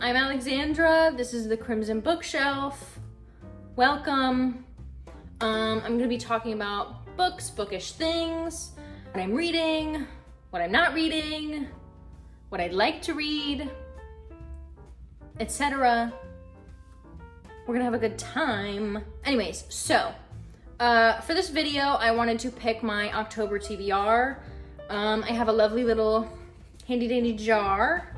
I'm Alexandra. This is the Crimson Bookshelf. Welcome. I'm gonna be talking about books, bookish things, what I'm reading, what I'm not reading, what I'd like to read, etc. We're gonna have a good time. Anyways, so for this video, I wanted to pick my October TBR. I have a lovely little handy dandy jar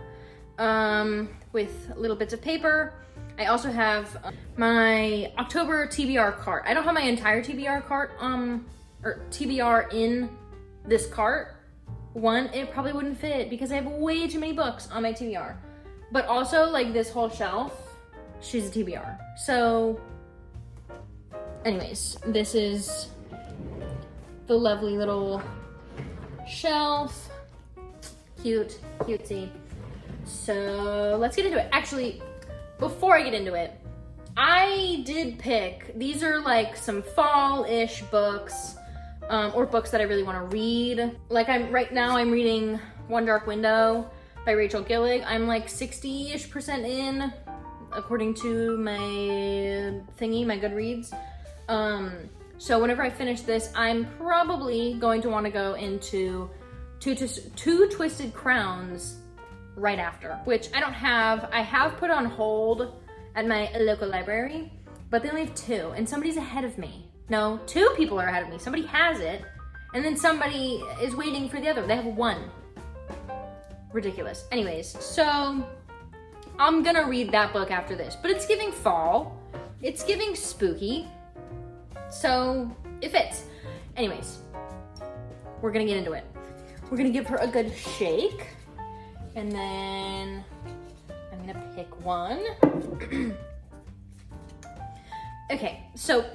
with little bits of paper. I also have my October TBR cart. I don't have my entire TBR cart, or TBR in this cart. One, it probably wouldn't fit because I have way too many books on my TBR. But also, like, this whole shelf, she's a TBR. So, anyways, this is the lovely little shelf. Cute, cutesy. So let's get into it. Actually, before I get into it, I did pick, these are like some fall-ish books, or books that I really want to read. Like right now I'm reading One Dark Window by Rachel Gillig. I'm like 60-ish% in, according to my thingy, my Goodreads. So whenever I finish this, I'm probably going to want to go into Two Twisted Crowns right after, which I don't have. I have put on hold at my local library, but they only have 2, and somebody's ahead of me. No, 2 people are ahead of me. Somebody has it, and then somebody is waiting for the other. They have 1. Ridiculous. Anyways, so I'm gonna read that book after this, but it's giving fall. It's giving spooky, so it fits. Anyways, we're gonna get into it. We're gonna give her a good shake. And then I'm gonna pick one. Okay, so,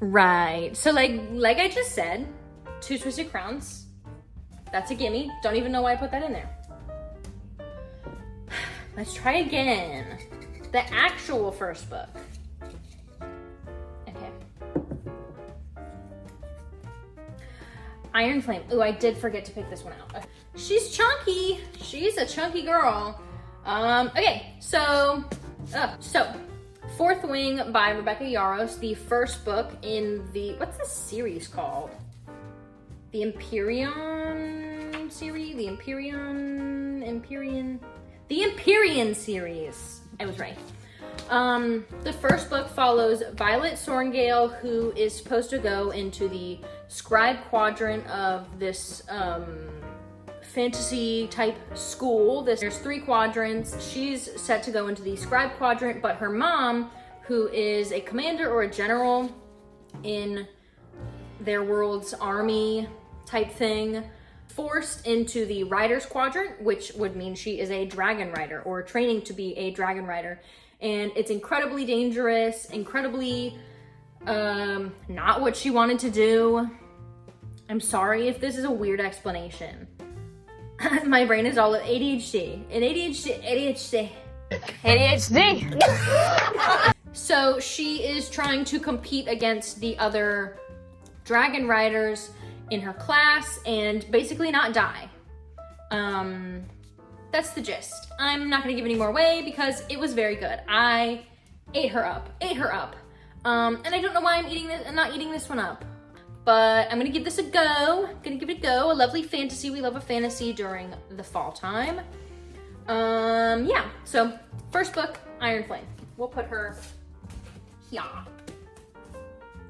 right. So like I just said, Two Twisted Crowns, that's a gimme. Don't even know why I put that in there. Let's try again. The actual first book. Okay. Iron Flame. Ooh, I did forget to pick this one out. She's chunky. She's a chunky girl. Okay, so Fourth Wing by Rebecca Yarros, the first book in the, what's this series called? The Empyrean series? The Empyrean series. I was right. The first book follows Violet Sorngale, who is supposed to go into the scribe quadrant of this fantasy type school. There's 3 quadrants. She's set to go into the scribe quadrant, but her mom, who is a commander or a general in their world's army type thing, forced into the rider's quadrant, which would mean she is a dragon rider or training to be a dragon rider. And it's incredibly dangerous, incredibly not what she wanted to do. I'm sorry if this is a weird explanation. My brain is all ADHD. ADHD. So she is trying to compete against the other dragon riders in her class and basically not die. That's the gist. I'm not gonna give any more away because it was very good. I ate her up. And I don't know why I'm not eating this one up. But I'm gonna give this a go. A lovely fantasy. We love a fantasy during the fall time. Yeah, so first book, Iron Flame. We'll put her here.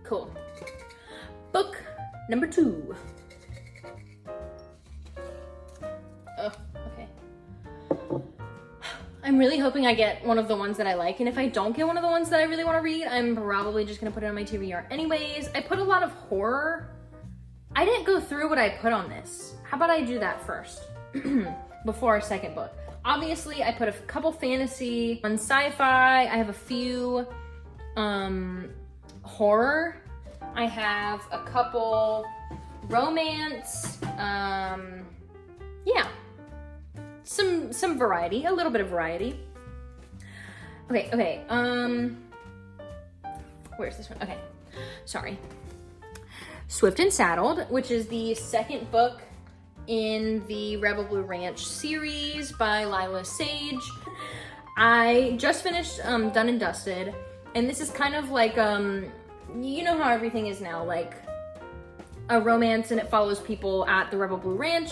Cool. Book number 2. Oh, okay. I'm really hoping I get one of the ones that I like, and if I don't get one of the ones that I really want to read, I'm probably just gonna put it on my TBR anyways. I put a lot of horror. I didn't go through what I put on this. How about I do that first before our second book? Obviously, I put a couple fantasy, one sci-fi. I have a few horror. I have a couple romance. Yeah. Some variety, a little bit of variety. Okay, where's this one? Okay, sorry. Swift and Saddled, which is the second book in the Rebel Blue Ranch series by Lila Sage. I just finished Done and Dusted, and this is kind of like, you know how everything is now, like a romance, and it follows people at the Rebel Blue Ranch.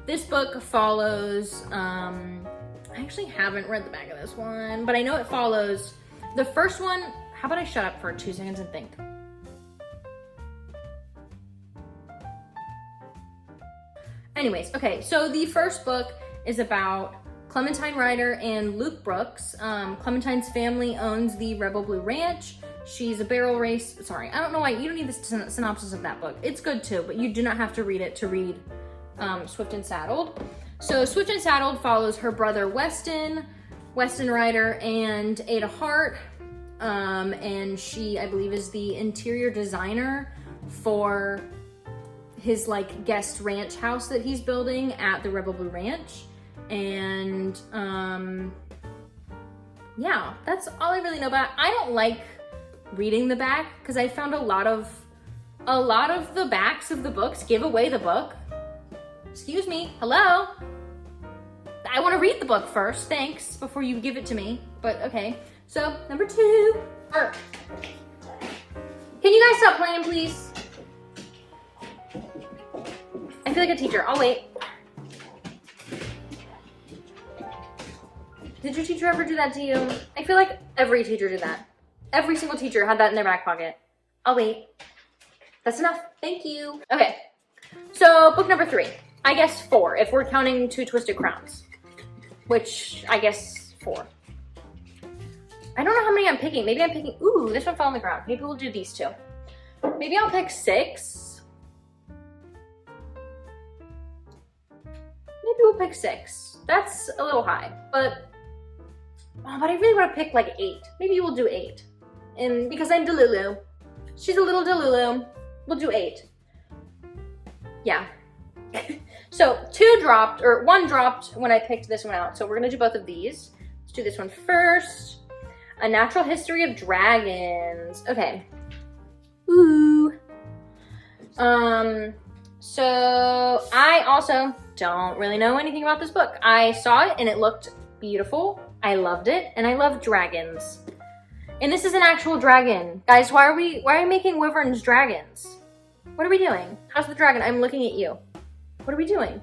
This book follows, I actually haven't read the back of this one, but I know it follows the first one. How about I shut up for 2 seconds and think? Anyways, okay, so the first book is about Clementine Ryder and Luke Brooks. Clementine's family owns the Rebel Blue Ranch. She's a barrel race. Sorry, I don't know why. You don't need the synopsis of that book. It's good too, but you do not have to read it to read Swift and Saddled. So Swift and Saddled follows her brother Weston Ryder, and Ada Hart. And she, I believe, is the interior designer for his like guest ranch house that he's building at the Rebel Blue Ranch. And yeah, that's all I really know about it. I don't like reading the back because I found a lot of the backs of the books give away the book. Excuse me, hello? I want to read the book first, thanks, before you give it to me. But okay, so number 2. Can you guys stop playing, please? I feel like a teacher. I'll wait. Did your teacher ever do that to you? I feel like every teacher did that. Every single teacher had that in their back pocket. I'll wait. That's enough. Thank you. Okay. So book number 3. I guess 4, if we're counting 2 Twisted Crowns. Which, I guess 4. I don't know how many I'm picking. Maybe I'm picking, ooh, this one fell on the ground. Maybe we'll do these 2. Maybe I'll pick 6. Maybe we'll pick 6. That's a little high, but I really want to pick like 8. Maybe we'll do 8. And because I'm Delulu. She's a little Delulu. We'll do 8. Yeah. So 2 dropped, or 1 dropped when I picked this one out. So we're gonna do both of these. Let's do this one first. A Natural History of Dragons. Okay. Ooh. So I also don't really know anything about this book. I saw it and it looked beautiful. I loved it, and I love dragons. And this is an actual dragon. Guys, why are we making wyverns dragons? What are we doing? How's the dragon? I'm looking at you. What are we doing?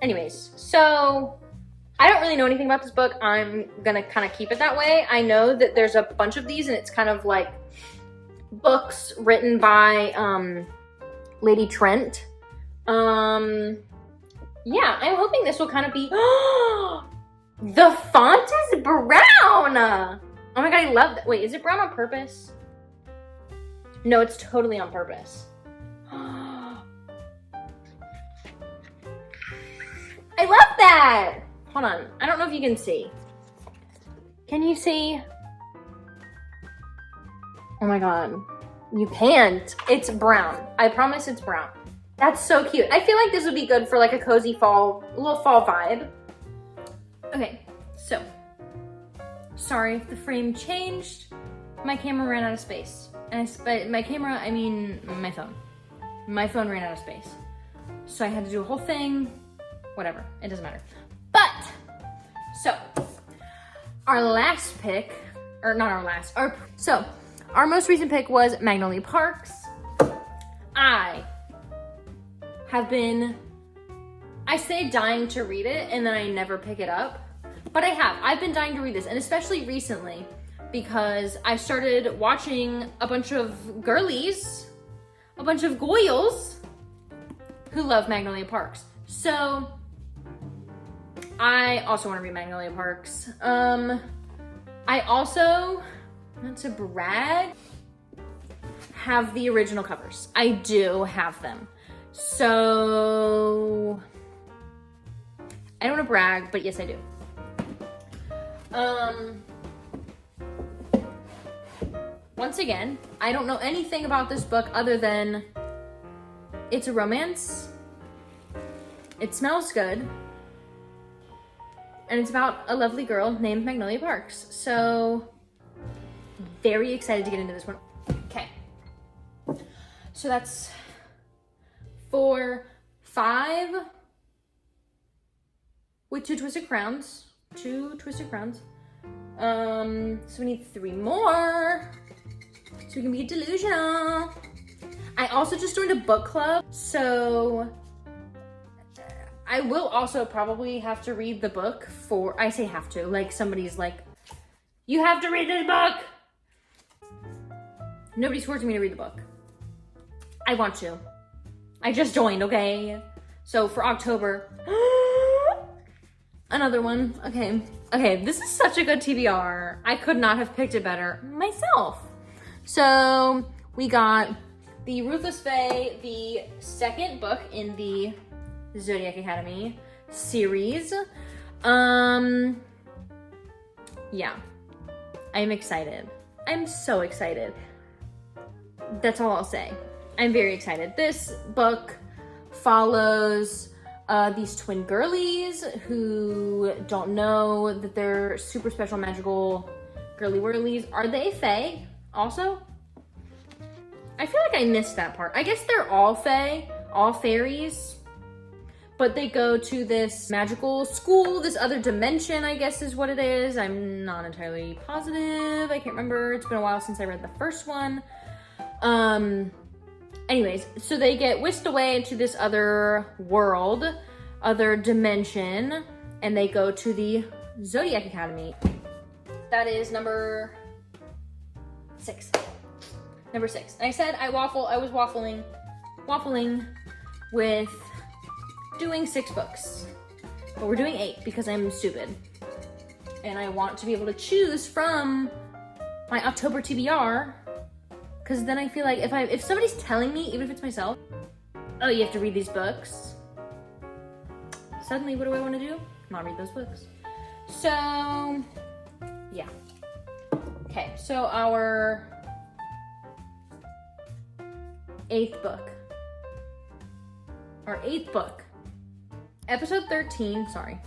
Anyways, so I don't really know anything about this book. I'm gonna kind of keep it that way. I know that there's a bunch of these, and it's kind of like books written by Lady Trent. Yeah, I'm hoping this will kind of be, the font is brown. Oh my God, I love that. Wait, is it brown on purpose? No, it's totally on purpose. I love that. Hold on, I don't know if you can see. Can you see? Oh my God, you can't. It's brown. I promise it's brown. That's so cute. I feel like this would be good for like a cozy fall, a little fall vibe. Okay, so, sorry if the frame changed. My camera ran out of space. And by my camera, I mean my phone. My phone ran out of space. So I had to do a whole thing. Whatever, it doesn't matter. But, so, our last pick, or not our last, our most recent pick was Magnolia Parks. I have been, I say dying to read it, and then I never pick it up. But I've been dying to read this, and especially recently, because I started watching a bunch of girlies, a bunch of goyles, who love Magnolia Parks. So, I also want to read Magnolia Parks. I also, not to brag, have the original covers. I do have them. So, I don't want to brag, but yes, I do. Once again, I don't know anything about this book other than it's a romance, it smells good, and it's about a lovely girl named Magnolia Parks. So, very excited to get into this one. Okay. So that's 4, 5, with 2 twisted crowns. 2 twisted crowns. So we need 3 more. So we can be delusional. I also just joined a book club, so I will also probably have to read the book for, I say have to, like somebody's like, you have to read this book. Nobody's forcing me to read the book. I want to. I just joined, okay? So for October, another one, okay. Okay, this is such a good TBR. I could not have picked it better myself. So we got the Ruthless Fae, the 2nd book in the Zodiac Academy series. Yeah, I'm excited. I'm so excited. That's all I'll say. I'm very excited. This book follows these twin girlies who don't know that they're super special magical girly whirlies. Are they fae also? I feel like I missed that part. I guess they're all fae, all fairies, but they go to this magical school, this other dimension, I guess is what it is. I'm not entirely positive. I can't remember. It's been a while since I read the first one. Anyways, so they get whisked away into this other world, other dimension, and they go to the Zodiac Academy. That is number 6. Number 6. And I said I was waffling with doing 6 books. But we're doing 8 because I'm stupid. And I want to be able to choose from my October TBR, because then I feel like if somebody's telling me, even if it's myself, oh, you have to read these books, suddenly what do I want to do? Not read those books. So, yeah. Okay, so our 8th book. Our 8th book. Episode 13, sorry.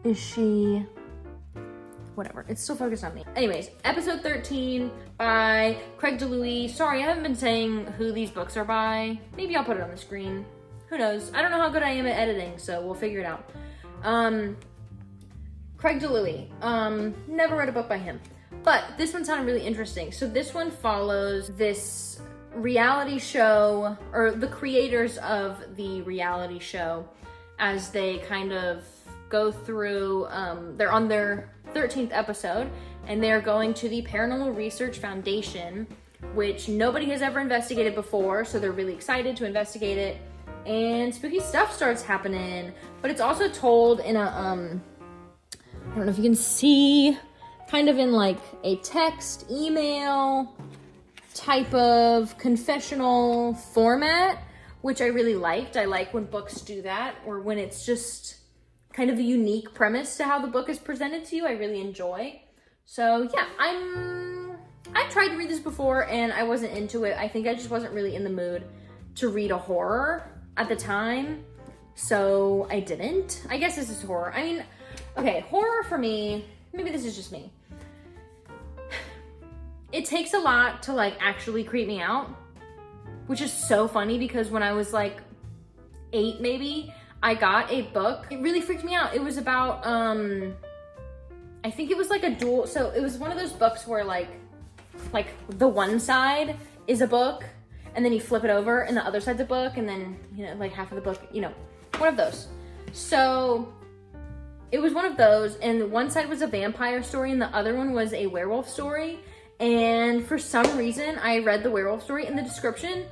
Is she... Whatever, it's still focused on me. Anyways, episode 13 by Craig DeLuise. Sorry, I haven't been saying who these books are by. Maybe I'll put it on the screen. Who knows? I don't know how good I am at editing, so we'll figure it out. Craig DeLuise. Never read a book by him. But this one sounded really interesting. So this one follows this reality show, or the creators of the reality show, as they kind of go through, they're on their 13th episode, and they're going to the Paranormal Research Foundation, which nobody has ever investigated before, so they're really excited to investigate it, and spooky stuff starts happening. But it's also told in a, I don't know if you can see, kind of in like a text, email type of confessional format, which I really liked. I like when books do that, or when it's just kind of a unique premise to how the book is presented to you. I really enjoy. So yeah, I tried to read this before and I wasn't into it. I think I just wasn't really in the mood to read a horror at the time, so I didn't. I guess this is horror. I mean, okay, horror for me, maybe this is just me. It takes a lot to like actually creep me out, which is so funny because when I was like 8 maybe, I got a book. It really freaked me out. It was about, I think it was like a dual, so it was one of those books where like the one side is a book and then you flip it over and the other side's a book and then, you know, like half of the book, you know, one of those. So it was one of those, and one side was a vampire story and the other one was a werewolf story. And for some reason, I read the werewolf story and the description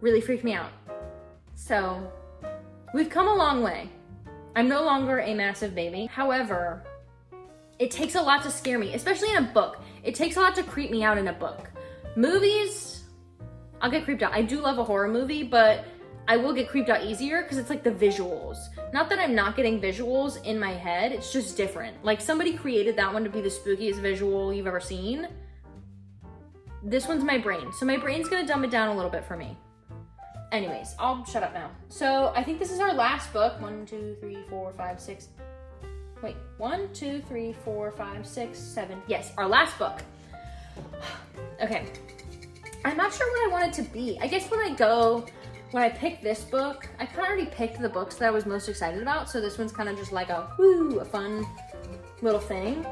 really freaked me out. So we've come a long way. I'm no longer a massive baby. However, it takes a lot to scare me, especially in a book. It takes a lot to creep me out in a book. Movies, I'll get creeped out. I do love a horror movie, but I will get creeped out easier because it's like the visuals. Not that I'm not getting visuals in my head, it's just different. Like somebody created that one to be the spookiest visual you've ever seen. This one's my brain. So my brain's gonna dumb it down a little bit for me. Anyways, I'll shut up now. So I think this is our last book. 1, 2, 3, 4, 5, 6. Wait, 1, 2, 3, 4, 5, 6, 7. Yes, our last book. Okay. I'm not sure what I want it to be. I guess when I go when I picked this book, I kind of already picked the books that I was most excited about. So this one's kind of just like a fun little thing.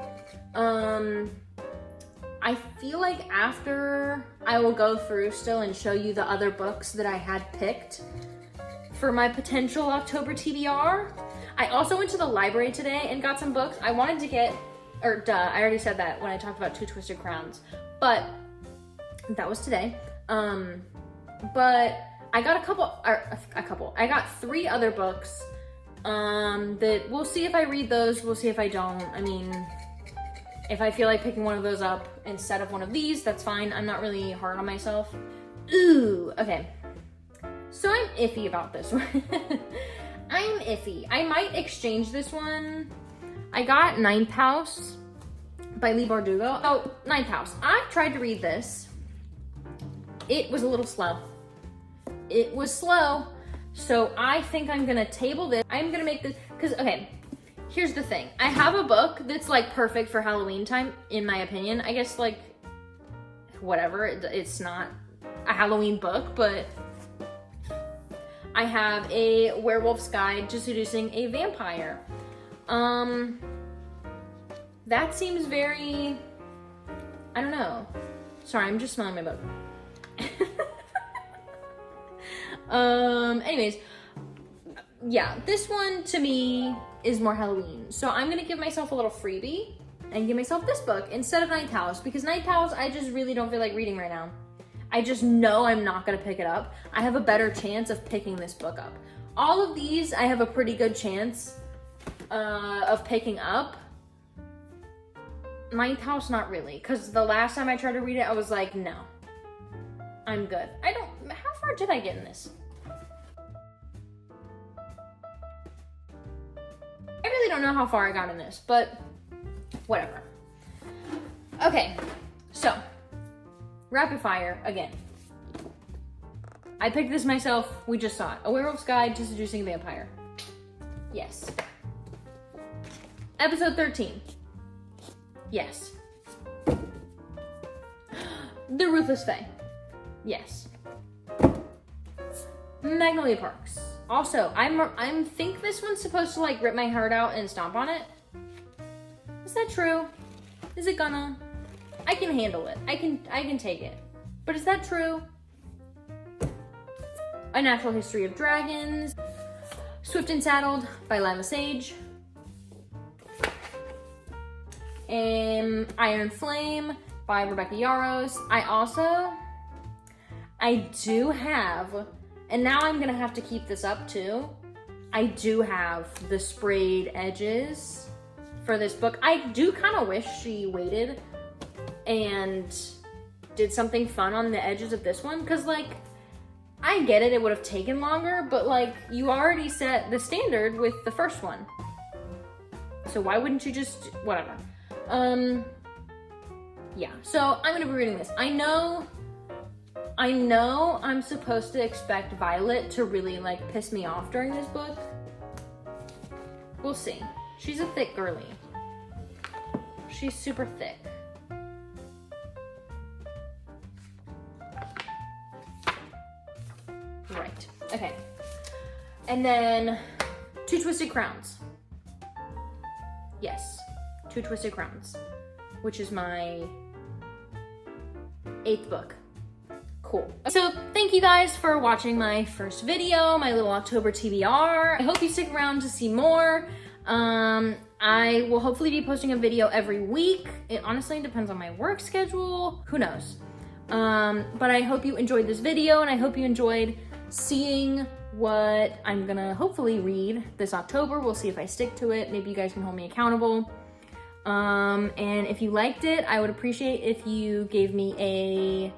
I feel like after I will go through still and show you the other books that I had picked for my potential October TBR. I also went to the library today and got some books. I wanted to get, I already said that when I talked about Two Twisted Crowns, but that was today. But I got I got 3 other books that we'll see if I read those, we'll see if I don't. I mean, if I feel like picking one of those up instead of one of these, that's fine. I'm not really hard on myself. Ooh, okay. So I'm iffy about this one. I'm iffy. I might exchange this one. I got Ninth House by Leigh Bardugo. Oh, Ninth House. I tried to read this. It was a little slow. It was slow. So I think I'm gonna table this. I'm gonna make this, because, okay, here's the thing. I have a book that's like perfect for Halloween time, in my opinion. I guess like, whatever, it's not a Halloween book, but I have a Werewolf's Guide to Seducing a Vampire. That seems very, I don't know. Sorry, I'm just smelling my book. Anyways, yeah, this one to me is more Halloween. So I'm gonna give myself a little freebie and give myself this book instead of Ninth House, because Ninth House, I just really don't feel like reading right now. I just know I'm not gonna pick it up. I have a better chance of picking this book up. All of these, I have a pretty good chance of picking up. Ninth House, not really, because the last time I tried to read it, I was like, no, I'm good. How far did I get in this? I really don't know how far I got in this, but whatever. Okay, so rapid fire again. I picked this myself. We just saw it. A Werewolf's Guide to Seducing a Vampire. Yes. Episode 13. Yes. The Ruthless Fae. Yes. Magnolia Parks. Also, I think this one's supposed to like rip my heart out and stomp on it. Is that true? Is it gonna? I can handle it. I can take it. But is that true? A Natural History of Dragons. Swift and Saddled by Lila Sage. Iron Flame by Rebecca Yarros. I do have, and now I'm gonna have to keep this up too. I do have the sprayed edges for this book. I do kind of wish she waited and did something fun on the edges of this one, because like, I get it would have taken longer, but like, you already set the standard with the first one. So why wouldn't you just, whatever. Yeah, so I'm gonna be reading this. I know I'm supposed to expect Violet to really like piss me off during this book. We'll see. She's a thick girly. She's super thick. Right, okay. And then Two Twisted Crowns. Yes, Two Twisted Crowns, which is my 8th book. Cool. So thank you guys for watching my first video, my little October TBR. I hope you stick around to see more. I will hopefully be posting a video every week. It honestly depends on my work schedule. Who knows? But I hope you enjoyed this video, and I hope you enjoyed seeing what I'm gonna hopefully read this October. We'll see if I stick to it. Maybe you guys can hold me accountable. And if you liked it, I would appreciate if you gave me a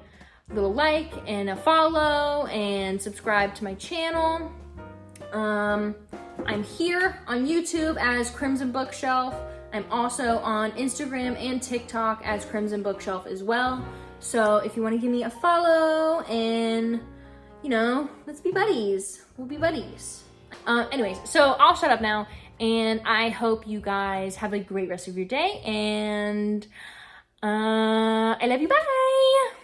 little like and a follow and subscribe to my channel. I'm here on YouTube as Crimson Bookshelf. I'm also on Instagram and TikTok as Crimson Bookshelf as well. So if you want to give me a follow and, you know, let's be buddies. We'll be buddies. Anyways, so I'll shut up now, and I hope you guys have a great rest of your day, and I love you. Bye.